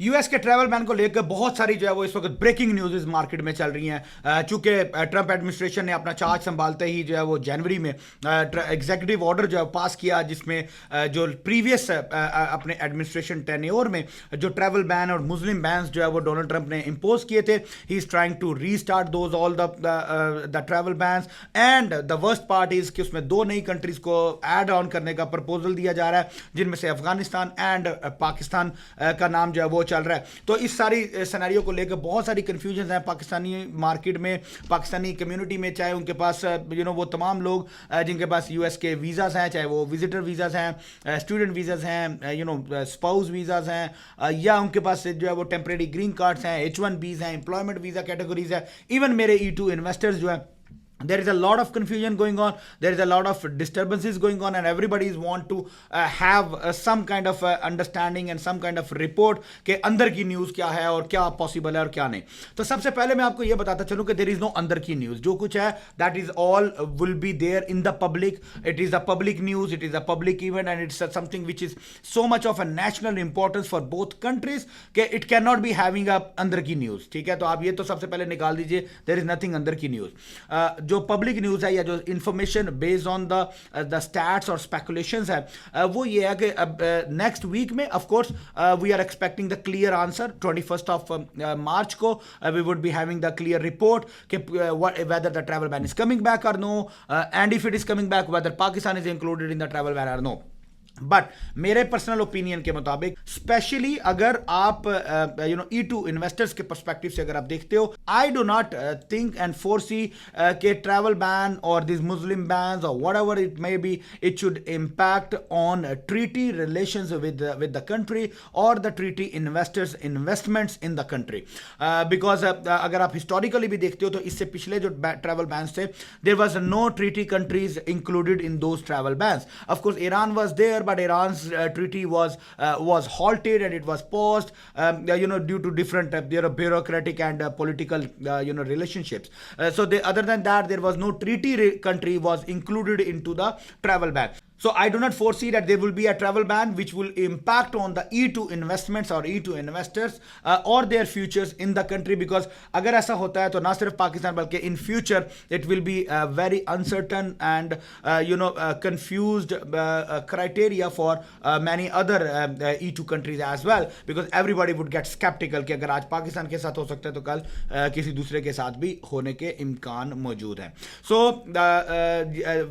US के travel ban को लेकर बहुत सारी जो है वो इस वक्त ब्रेकिंग न्यूज़ इस मार्केट में चल रही हैं। चूंकि ट्रंप एडमिनिस्ट्रेशन ने अपना चार्ज संभालते ही जो है वो जनवरी में एग्जीक्यूटिव ऑर्डर जो है पास किया, जिसमें जो प्रीवियस अपने एडमिनिस्ट्रेशन टेन्योर में जो ट्रैवल बैन और मुस्लिम बैन्स जो है वो डोनाल्ड ट्रंप ने इम्पोज किए थे, he is trying to restart those all the travel bans. And the worst part is कि उसमें दो नई कंट्रीज को ऐड ऑन करने का प्रपोजल दिया जा रहा है, जिनमें से अफगानिस्तान एंड पाकिस्तान का नाम जो है वो चल रहा है। तो इस सारी सिनेरियो को लेकर बहुत सारी कंफ्यूजन है पाकिस्तानी मार्केट में, पाकिस्तानी कम्युनिटी में, चाहे उनके पास वो तमाम लोग जिनके पास यूएस के वीज़ाज हैं, चाहे वो विजिटर वीज़ाज हैं, स्टूडेंट वीज़ाज हैं, स्पाउस वीज़ाज हैं, या उनके पास जो है वो टेम्परेरी ग्रीन कार्ड्स हैं, H1Bs हैं, एम्प्लॉयमेंट वीज़ा कैटेगरीज है। इवन मेरे E2 इन्वेस्टर्स जो है, there is a lot of confusion going on, there is a lot of disturbances going on, and everybody is want to have some kind of understanding and some kind of report कि अंदर की news क्या है और क्या possible है और क्या नहीं। तो सबसे पहले मैं आपको ये बताता चलूँ कि there is no अंदर की न्यूज़, जो कुछ है that is all will be there in the public, it is a public news, it is a public event, and it's something which is so much of a national importance for both countries कि it cannot be having a अंदर की news. ठीक है, तो आप ये तो सबसे पहले निकाल दीजिए, there is nothing अंदर की न्यूज़। जो पब्लिक न्यूज़ है या जो information based on the stats और स्पेकुलेशंस है, वो ये है कि नेक्स्ट वीक में of course we are expecting the clear answer 21st of March को we would be having the clear report कि whether the travel ban is coming back और no, and if it is coming back whether Pakistan is included in the travel ban और no. But मेरे personal opinion के मुताबिक, specially अगर आप E2 investors के perspective से अगर आप देखते हो, I do not think and foresee के ट्रैवल बैन और दिस मुस्लिम बैन्स और whatever it may be, it should impact on treaty relations with the country और the treaty investors investments in the country. Because अगर आप historically भी देखते हो तो इससे पिछले जो ट्रैवल बैन्स थे, there was no treaty countries included in those travel bans. Of course Iran was there, but Iran's treaty was halted and it was paused, due to different bureaucratic and political relationships. So other than that, there was no treaty country was included into the travel ban. So I do not foresee that there will be a travel ban which will impact on the E2 investments or E2 investors or their futures in the country, because अगर ऐसा होता है तो ना सिर्फ पाकिस्तान बल्कि in future it will be very uncertain and confused criteria for many other E2 countries as well, because everybody would get skeptical कि अगर आज पाकिस्तान के साथ हो सकता है तो कल किसी दूसरे के साथ भी होने के इम्कान मौजूद हैं। So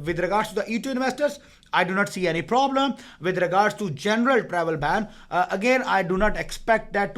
with regards to the E2 investors, I do not see any problem. With regards to general travel ban, again, I do not expect that to